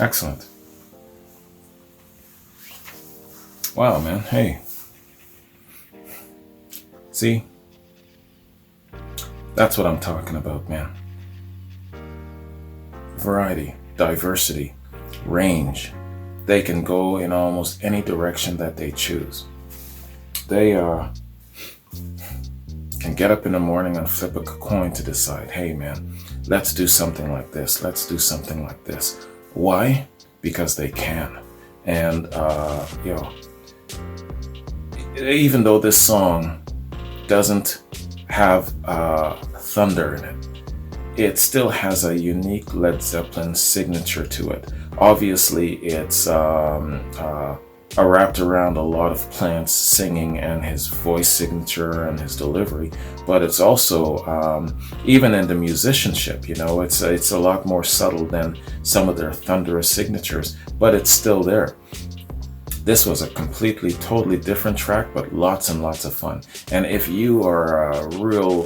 Excellent. Wow, man. Hey. See? That's what I'm talking about, man. Variety, diversity, range. They can go in almost any direction that they choose. They can get up in the morning and flip a coin to decide, hey man, let's do something like this. Let's do something like this. Why? Because they can. And, even though this song doesn't have thunder in it, it still has a unique Led Zeppelin signature to it. Obviously, it's wrapped around a lot of Plant's singing and his voice signature and his delivery, but it's also, even in the musicianship, it's a lot more subtle than some of their thunderous signatures, but it's still there. This was a completely, totally different track, but lots and lots of fun. And if you are a real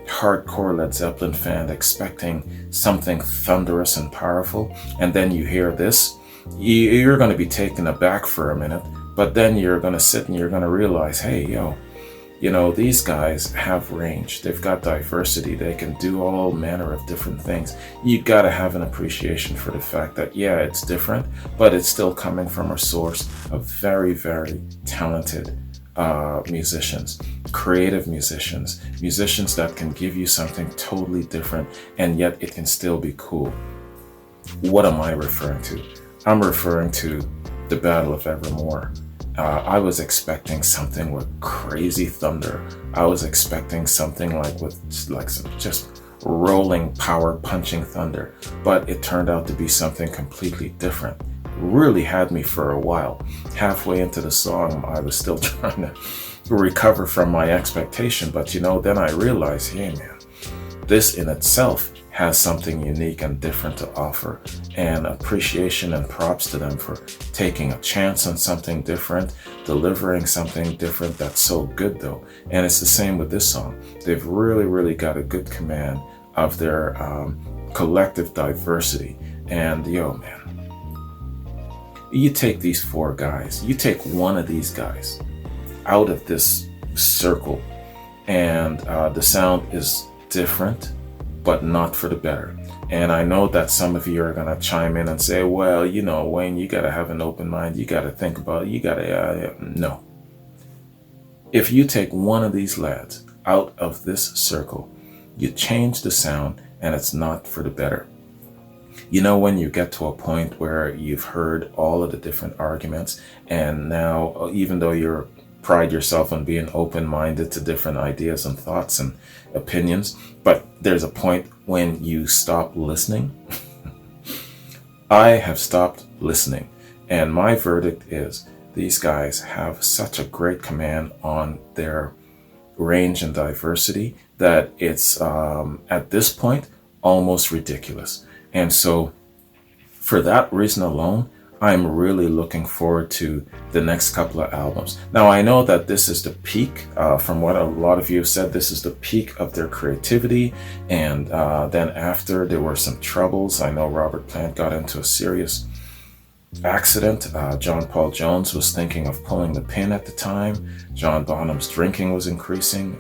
hardcore Led Zeppelin fan expecting something thunderous and powerful, and then you hear this, you're going to be taken aback for a minute, but then you're going to sit and you're going to realize, hey, these guys have range. They've got diversity. They can do all manner of different things. You got to have an appreciation for the fact that, yeah, it's different, but it's still coming from a source of very, very talented musicians, creative musicians that can give you something totally different, and yet it can still be cool. What am I referring to? I'm referring to the Battle of Evermore. I was expecting something with crazy thunder. I was expecting something like some just rolling power punching thunder, but it turned out to be something completely different. Really had me for a while. Halfway into the song, I was still trying to recover from my expectation, but then I realized, hey man, this in itself has something unique and different to offer, and appreciation and props to them for taking a chance on something different, delivering something different that's so good though. And it's the same with this song. They've really, really got a good command of their collective diversity. And man, you take these four guys, you take one of these guys out of this circle, and the sound is different, but not for the better. And I know that some of you are going to chime in and say, well, Wayne, you got to have an open mind. You got to think about it. No. If you take one of these lads out of this circle, you change the sound and it's not for the better. When you get to a point where you've heard all of the different arguments, and now, even though you pride yourself on being open-minded to different ideas and thoughts and opinions, but there's a point when you stop listening. I have stopped listening, and my verdict is these guys have such a great command on their range and diversity that it's at this point almost ridiculous. And so for that reason alone, I'm really looking forward to the next couple of albums. Now, I know that this is the peak, from what a lot of you have said, this is the peak of their creativity. And then after, there were some troubles. I know Robert Plant got into a serious accident. John Paul Jones was thinking of pulling the pin at the time. John Bonham's drinking was increasing.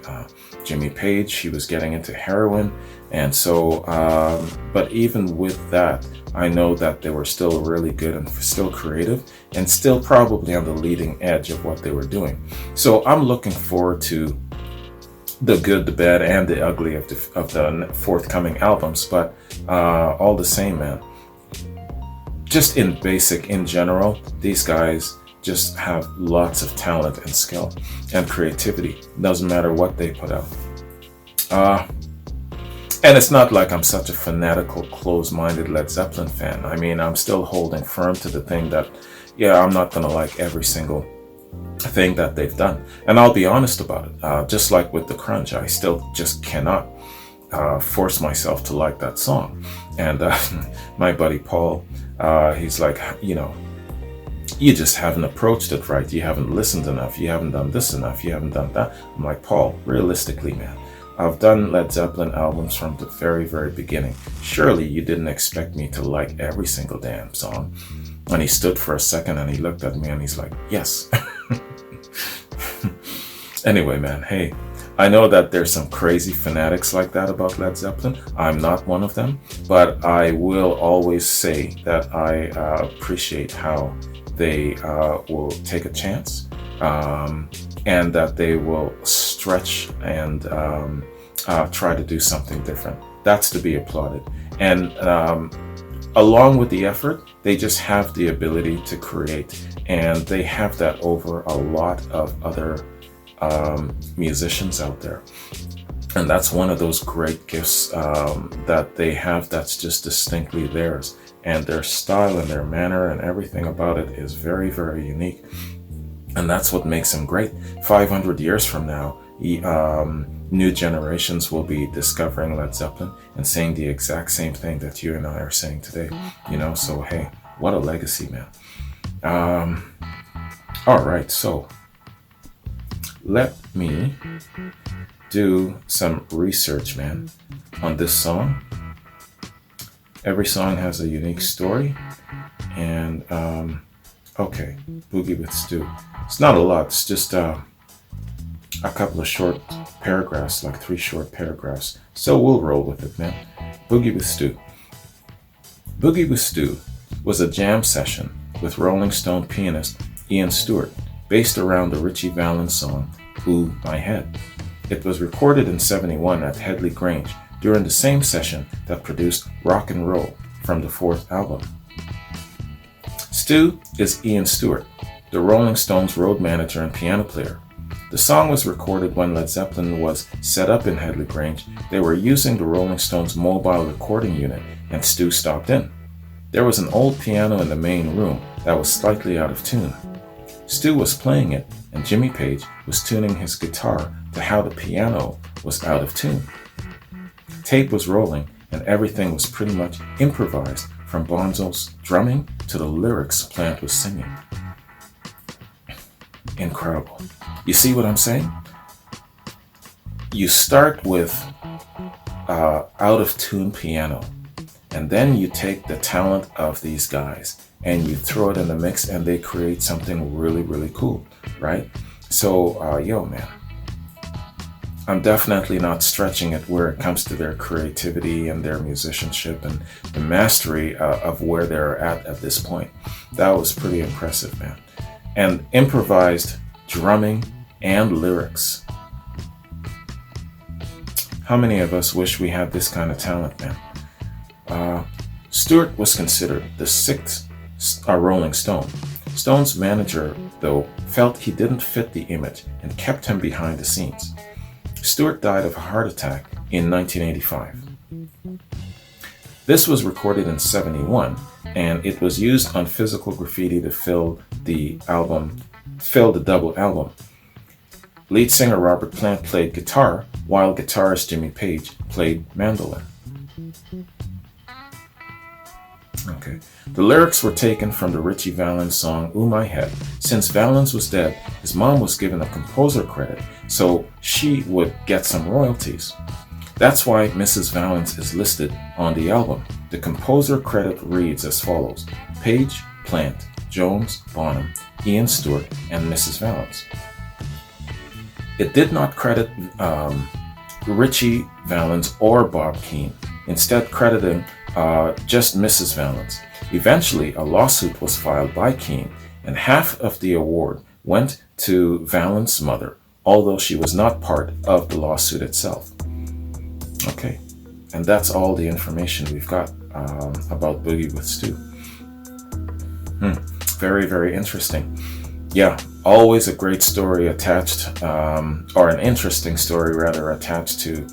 Jimmy Page, he was getting into heroin. And so, but even with that, I know that they were still really good and still creative and still probably on the leading edge of what they were doing. So I'm looking forward to the good, the bad, and the ugly of the forthcoming albums. But all the same, man, just in general, these guys just have lots of talent and skill and creativity. Doesn't matter what they put out. And it's not like I'm such a fanatical, close-minded Led Zeppelin fan. I mean, I'm still holding firm to the thing that, I'm not going to like every single thing that they've done. And I'll be honest about it. Just like with the Crunch, I still just cannot force myself to like that song. And my buddy Paul, he's like, you just haven't approached it right. You haven't listened enough. You haven't done this enough. You haven't done that. I'm like, Paul, realistically, man, I've done Led Zeppelin albums from the very, very beginning. Surely you didn't expect me to like every single damn song. And he stood for a second and he looked at me and he's like, yes. Anyway, man, hey, I know that there's some crazy fanatics like that about Led Zeppelin. I'm not one of them, but I will always say that I appreciate how they will take a chance, and that they will stretch and try to do something different. That's to be applauded. And along with the effort, they just have the ability to create, and they have that over a lot of other musicians out there. And that's one of those great gifts that they have that's just distinctly theirs. And their style and their manner and everything about it is very, very unique. And that's what makes them great. 500 years from now, new generations will be discovering Led Zeppelin and saying the exact same thing that you and I are saying today. You know, so hey, what a legacy, man. All right, so let me do some research, man, on this song. Every song has a unique story. And, okay, Boogie with Stu. It's not a lot, it's just a couple of short paragraphs, like 3 short paragraphs. So we'll roll with it, man. Boogie with Stu. Boogie with Stu was a jam session with Rolling Stone pianist Ian Stewart, based around the Ritchie Valens song, Ooh My Head. It was recorded in '71 at Headley Grange during the same session that produced Rock and Roll from the 4th album. Stu is Ian Stewart, the Rolling Stones road manager and piano player. The song was recorded when Led Zeppelin was set up in Headley Grange. They were using the Rolling Stones mobile recording unit, and Stu stopped in. There was an old piano in the main room that was slightly out of tune. Stu was playing it, and Jimmy Page was tuning his guitar to how the piano was out of tune. Tape was rolling, and everything was pretty much improvised, from Bonzo's drumming to the lyrics Plant was singing. Incredible. You see what I'm saying? You start with out of tune piano, and then you take the talent of these guys and you throw it in the mix, and they create something really, really cool, right? So, yo, man, I'm definitely not stretching it where it comes to their creativity and their musicianship and the mastery of where they're at this point. That was pretty impressive, man. And improvised drumming and lyrics. How many of us wish we had this kind of talent, man? Stewart was considered the 6th Rolling Stone. Stone's manager, though, felt he didn't fit the image and kept him behind the scenes. Stewart died of a heart attack in 1985. This was recorded in '71, and it was used on physical graffiti to fill the double album. Lead singer Robert Plant played guitar, while guitarist Jimmy Page played mandolin. Okay. The lyrics were taken from the Ritchie Valens song Ooh My Head. Since Valens was dead, his mom was given a composer credit, so she would get some royalties. That's why Mrs. Valens is listed on the album. The composer credit reads as follows: Page, Plant, Jones, Bonham, Ian Stewart, and Mrs. Valens. It did not credit Ritchie Valens or Bob Keane, instead crediting just Mrs. Valens. Eventually, a lawsuit was filed by Keane, and half of the award went to Valens' mother, although she was not part of the lawsuit itself. Okay, and that's all the information we've got about Boogie with Stu. Very, very interesting. Yeah, always a great story attached, or an interesting story rather, attached to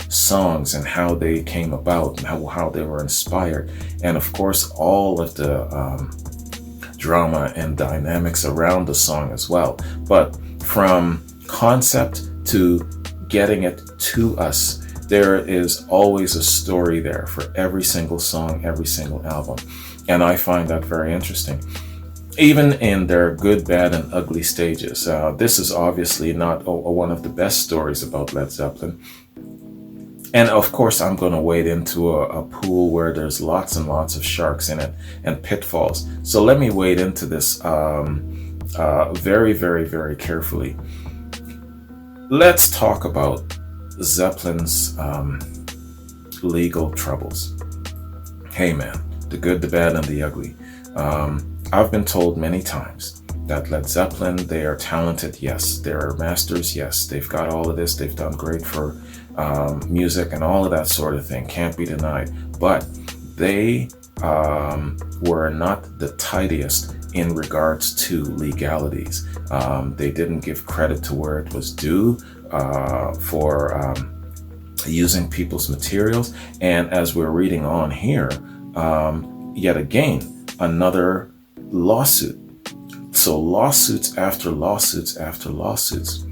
songs and how they came about and how they were inspired, and of course all of the drama and dynamics around the song as well. But from concept to getting it to us, there is always a story there for every single song, every single album, and I find that very interesting. even in their good, bad, and ugly stages. This is obviously not one of the best stories about Led Zeppelin. And of course, I'm going to wade into a pool where there's lots and lots of sharks in it and pitfalls. So let me wade into this very, very, very carefully. Let's talk about Zeppelin's legal troubles. Hey man, the good, the bad, and the ugly. I've been told many times that Led Zeppelin, they are talented, yes. They're masters, yes. They've got all of this. They've done great for music and all of that sort of thing. Can't be denied. But they were not the tidiest in regards to legalities. They didn't give credit to where it was due for using people's materials. And as we're reading on here, yet again, another lawsuit. So lawsuits after lawsuits after lawsuits.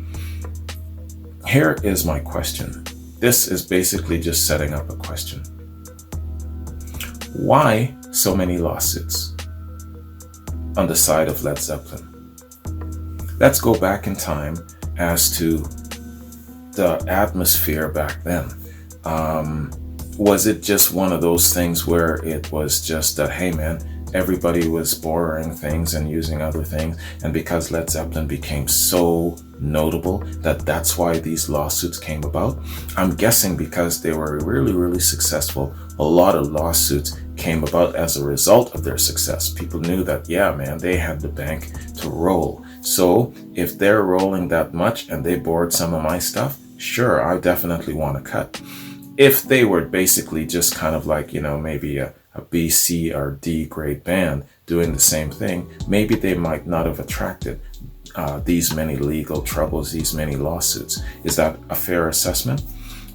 Here is my question. This is basically just setting up a question. Why so many lawsuits on the side of Led Zeppelin? Let's go back in time as to the atmosphere back then. Was it just one of those things where it was just that, hey man, everybody was borrowing things and using other things, and because Led Zeppelin became so notable that's why these lawsuits came about? I'm guessing because they were really, really successful, a lot of lawsuits came about as a result of their success. People knew that, yeah man, they had the bank to roll. So if they're rolling that much and they borrowed some of my stuff, sure, I definitely want to cut. If they were basically just kind of like, maybe a B, C, or D grade band doing the same thing, maybe they might not have attracted these many legal troubles, these many lawsuits. Is that a fair assessment?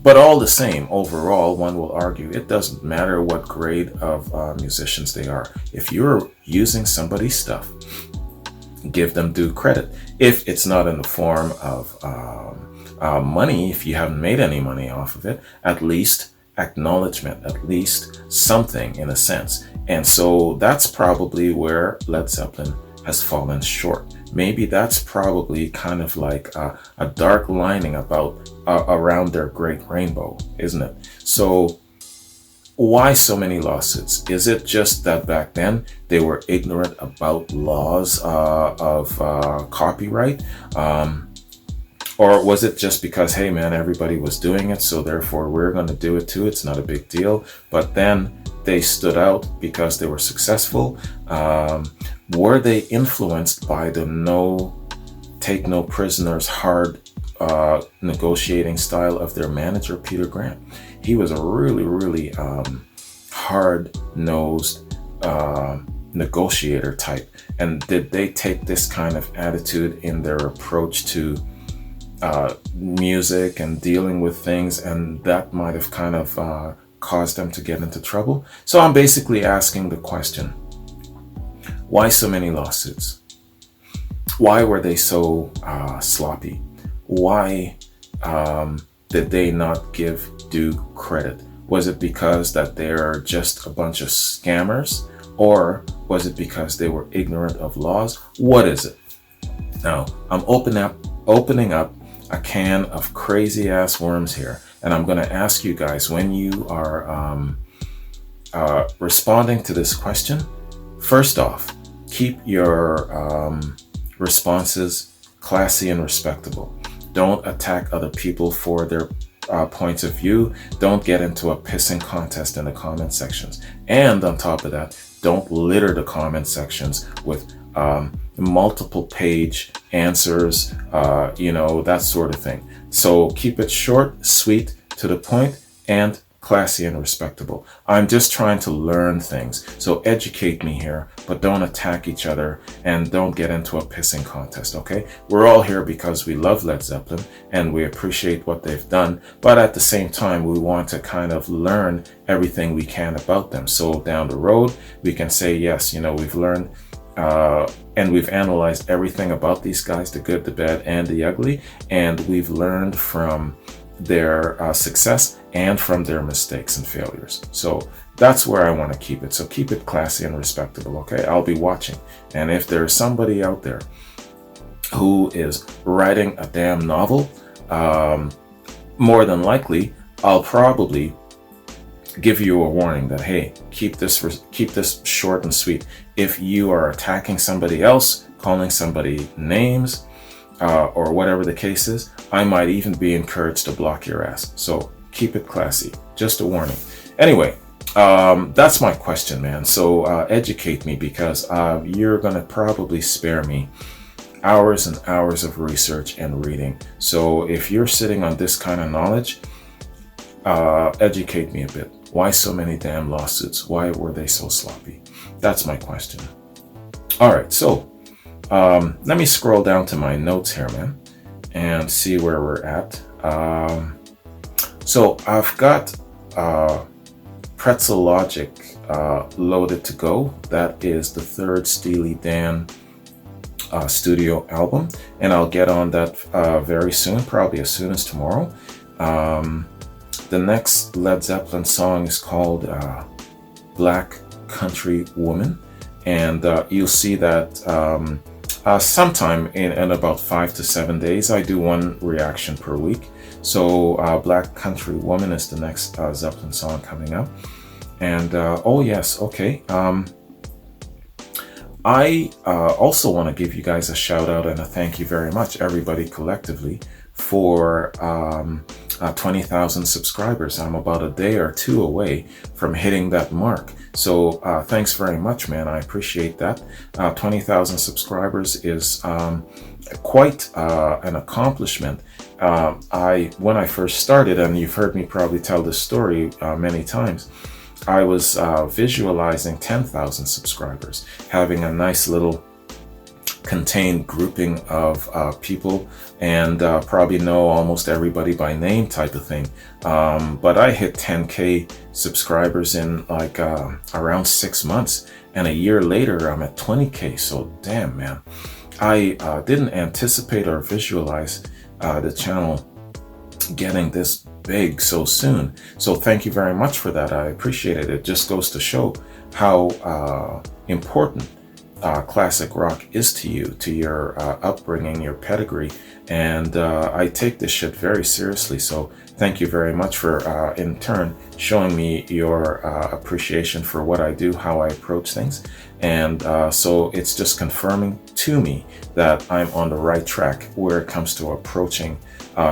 But all the same, overall, one will argue it doesn't matter what grade of musicians they are. If you're using somebody's stuff, give them due credit. If it's not in the form of money, if you haven't made any money off of it, at least acknowledgement, at least something in a sense. And so that's probably where Led Zeppelin has fallen short. Maybe that's probably kind of like a dark lining about around their great rainbow, isn't it? So why so many lawsuits? Is it just that back then they were ignorant about laws of copyright? Or was it just because, hey man, everybody was doing it, so therefore we're going to do it too, it's not a big deal? But then they stood out because they were successful. Were they influenced by the take no prisoners, hard negotiating style of their manager, Peter Grant? He was a really, really hard-nosed negotiator type. And did they take this kind of attitude in their approach to music and dealing with things, and that might have kind of caused them to get into trouble? So I'm basically asking the question, why so many lawsuits? Why were they so sloppy? Why did they not give due credit? Was it because that they're just a bunch of scammers? Or was it because they were ignorant of laws? What is it? Now, I'm opening up a can of crazy ass worms here, and I'm going to ask you guys, when you are responding to this question, first off, keep your responses classy and respectable. Don't attack other people for their points of view. Don't get into a pissing contest in the comment sections. And on top of that, don't litter the comment sections with multiple page answers, that sort of thing. So keep it short, sweet, to the point, and classy and respectable. I'm just trying to learn things. So educate me here, but don't attack each other and don't get into a pissing contest, okay? We're all here because we love Led Zeppelin and we appreciate what they've done, but at the same time, we want to kind of learn everything we can about them. So down the road, we can say, yes, we've learned and we've analyzed everything about these guys, the good, the bad, and the ugly, and we've learned from their success and from their mistakes and failures. So that's where I want to keep it. So keep it classy and respectable, okay? I'll be watching. And if there's somebody out there who is writing a damn novel, more than likely, I'll probably give you a warning that, hey, keep this short and sweet. If you are attacking somebody else, calling somebody names, or whatever the case is, I might even be encouraged to block your ass. So keep it classy. Just a warning. Anyway, that's my question, man. So educate me, because you're going to probably spare me hours and hours of research and reading. So if you're sitting on this kind of knowledge, educate me a bit. Why so many damn lawsuits? Why were they so sloppy? That's my question. All right, so let me scroll down to my notes here, man, and see where we're at. So I've got Pretzel Logic loaded to go. That is the third Steely Dan studio album, and I'll get on that very soon, probably as soon as tomorrow. The next Led Zeppelin song is called Black Country Woman, and you'll see that sometime in about 5 to 7 days. I do one reaction per week. So Black Country Woman is the next Zeppelin song coming up. And oh yes, okay. I also want to give you guys a shout out and a thank you very much, everybody collectively, for 20,000 subscribers. I'm about a day or two away from hitting that mark. So thanks very much, man. I appreciate that. 20,000 subscribers is quite an accomplishment. When I first started, and you've heard me probably tell this story many times, I was visualizing 10,000 subscribers, having a nice little contained grouping of people, and probably know almost everybody by name type of thing. But I hit 10K subscribers in like around 6 months, and a year later I'm at 20K. So damn, man, I didn't anticipate or visualize the channel getting this big so soon. So thank you very much for that. I appreciate it. It just goes to show how important classic rock is to you, to your upbringing, your pedigree, and I take this shit very seriously. So thank you very much for in turn showing me your appreciation for what I do, how I approach things, and so it's just confirming to me that I'm on the right track where it comes to approaching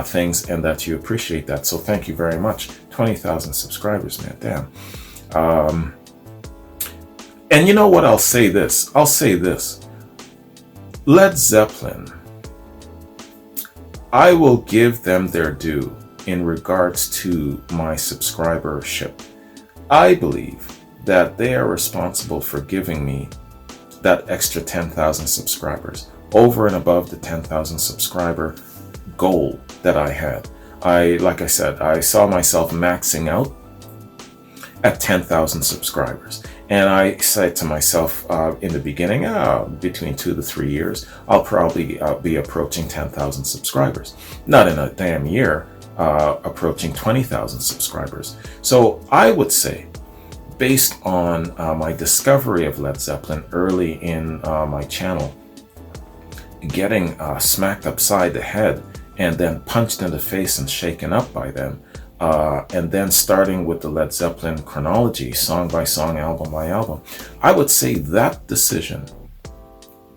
things, and that you appreciate that. So thank you very much. 20,000 subscribers, man, damn. And you know what, I'll say this. Led Zeppelin, I will give them their due in regards to my subscribership. I believe that they are responsible for giving me that extra 10,000 subscribers over and above the 10,000 subscriber goal that I had. Like I said, I saw myself maxing out at 10,000 subscribers. And I said to myself in the beginning, between 2 to 3 years, I'll probably be approaching 10,000 subscribers. Not in a damn year, approaching 20,000 subscribers. So I would say, based on my discovery of Led Zeppelin early in my channel, getting smacked upside the head and then punched in the face and shaken up by them, and then starting with the Led Zeppelin chronology, song by song, album by album, I would say that decision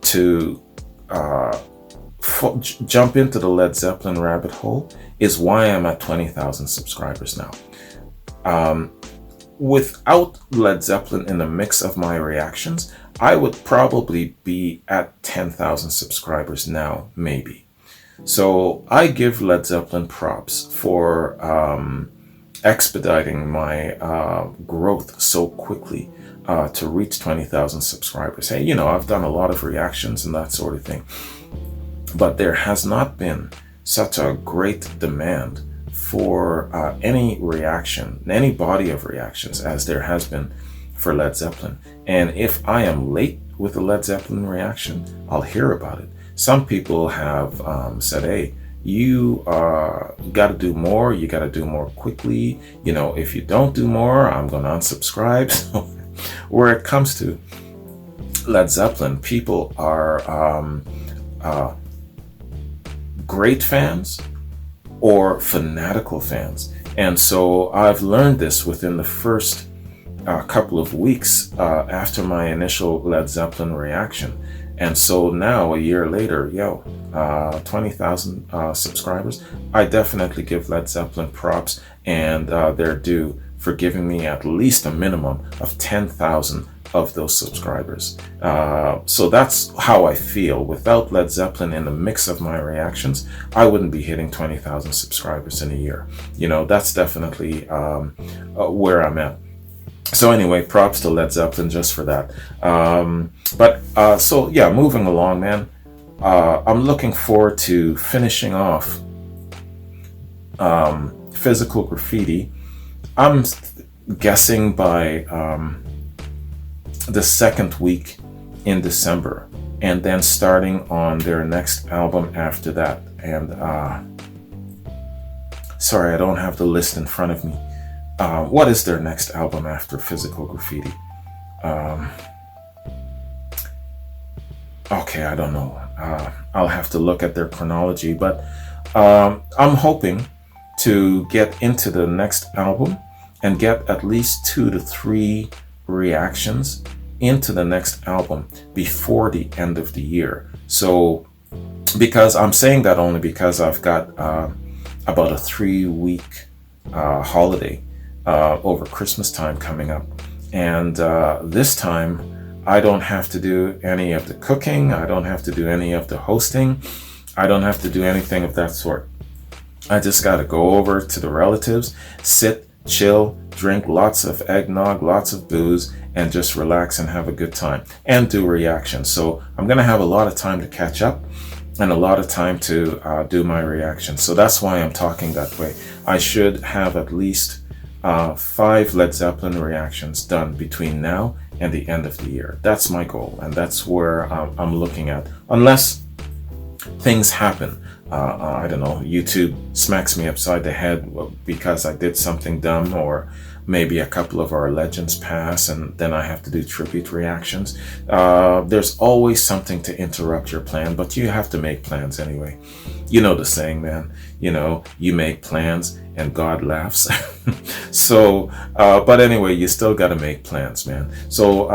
to jump into the Led Zeppelin rabbit hole is why I'm at 20,000 subscribers now. Without Led Zeppelin in the mix of my reactions, I would probably be at 10,000 subscribers now, maybe. So I give Led Zeppelin props for expediting my growth so quickly to reach 20,000 subscribers. Hey, you know, I've done a lot of reactions and that sort of thing, but there has not been such a great demand for any reaction, any body of reactions, as there has been for Led Zeppelin. And if I am late with a Led Zeppelin reaction, I'll hear about it. Some people have said, hey, you got to do more. You got to do more quickly. You know, if you don't do more, I'm going to unsubscribe. So where it comes to Led Zeppelin, people are great fans or fanatical fans. And so I've learned this within the first couple of weeks after my initial Led Zeppelin reaction. And so now, a year later, 20,000 subscribers, I definitely give Led Zeppelin props and their due for giving me at least a minimum of 10,000 of those subscribers. So that's how I feel. Without Led Zeppelin in the mix of my reactions, I wouldn't be hitting 20,000 subscribers in a year. You know, that's definitely where I'm at. So anyway, props to Led Zeppelin just for that. So yeah, moving along, man. I'm looking forward to finishing off Physical Graffiti. I'm guessing by the second week in December, and then starting on their next album after that. And sorry, I don't have the list in front of me. What is their next album after Physical Graffiti? Okay, I don't know. I'll have to look at their chronology, but I'm hoping to get into the next album and get at least 2 to 3 reactions into the next album before the end of the year. So, because I'm saying that only because I've got about a 3-week holiday over Christmas time coming up, and this time I don't have to do any of the cooking, I don't have to do any of the hosting, I don't have to do anything of that sort. I just got to go over to the relatives, sit, chill, drink lots of eggnog, lots of booze, and just relax and have a good time and do reactions. So I'm going to have a lot of time to catch up and a lot of time to do my reactions. So that's why I'm talking that way. I should have at least 5 Led Zeppelin reactions done between now and the end of the year. That's my goal, and that's where I'm looking at. Unless things happen. I don't know, YouTube smacks me upside the head because I did something dumb, or maybe a couple of our legends pass and then I have to do tribute reactions. There's always something to interrupt your plan, but you have to make plans anyway. You know the saying, man, you know, you make plans and God laughs. So, but anyway, you still got to make plans, man. So,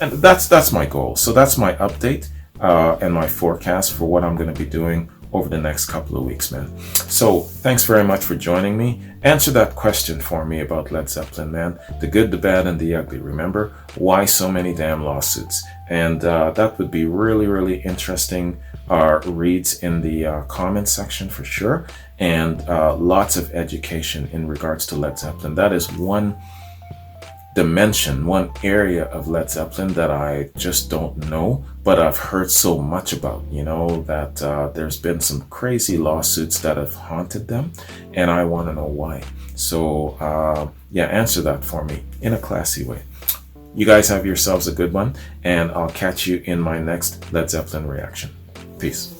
and that's my goal. So that's my update and my forecast for what I'm going to be doing over the next couple of weeks, man. So thanks very much for joining me. Answer that question for me about Led Zeppelin, man. The good, the bad, and the ugly. Remember, why so many damn lawsuits? And that would be really, really interesting reads in the comment section for sure. And lots of education in regards to Led Zeppelin. That is one dimension, one area of Led Zeppelin that I just don't know, but I've heard so much about, you know, that there's been some crazy lawsuits that have haunted them, and I want to know why. So yeah, answer that for me in a classy way. You guys have yourselves a good one, and I'll catch you in my next Led Zeppelin reaction. Peace.